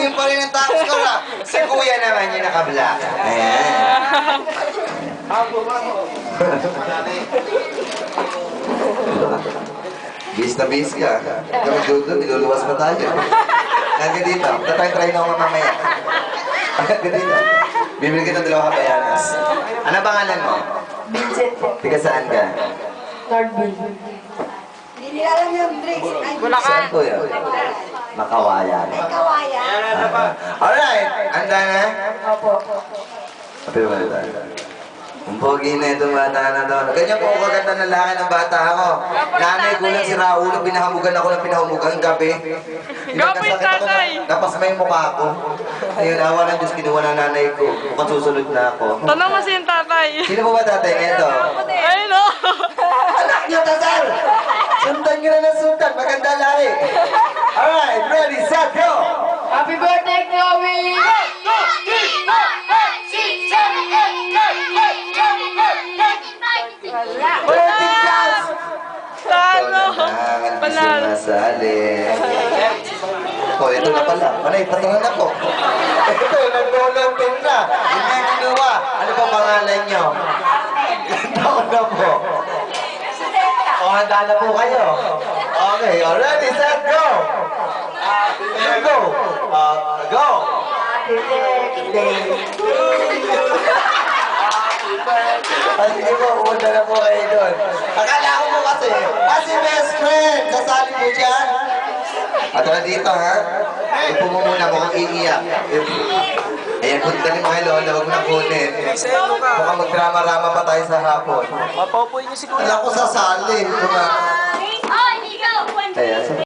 yun pa rin ang top score ah. Si Kuya naman yung naka-black. Ayan. Bis na bis ka. Kami doon, niluluwas pa tayo. Hanggang dito. Tatry na ako mamaya. Hanggang dito. Bibili kita ng dalawang kabayanas. Ano pangalan mo? Vincent po. Tiga saan ka? Third. Hindi nila alam yung drinks. Saan po yun? Makawayan. Kawayan. Alright, handa na? Opo. Kapil ba tayo? Ang pogi na itong bata na to. Ganyan po ako kaganda ng laki ng bata ako. Nanay ko lang si Raul, pinahamugan ako ng pinahamugan gabi. Gabi, tatay! Napasma yung mukha ko. Ayun, awa ng Diyos, kinuha ng nanay ko. Mukhang susunod na ako. Tanong mo si tatay. Sino po ba tatay nito? Ay, no! Anak niyo, Tazal! Sundan nyo na ng sundan, maganda lari. Alright, ready, set, go! Happy birthday, Chloe! Birthday dance! Talo! Panalo! Panalo! Sumasali. Oh, ito na pala. Manay, patangan ako. Ito, nag-volunteer na. Hindi kinuha. Ano pa pangalan nyo? Taon na po. O, handa na po kayo. Okay, already, set, go! Go! Go! Sige po, pumunta na po kayo doon. Akala ko po kasi best friend, sasali po dyan. At dito ha, upo mo muna mukhang iiyak. Ayan, punta ni mga lola, huwag mo na kunin. Mukhang magdrama-rama pa tayo sa hapon. Papaupuin niyo si Kuya. Alam ko sasali.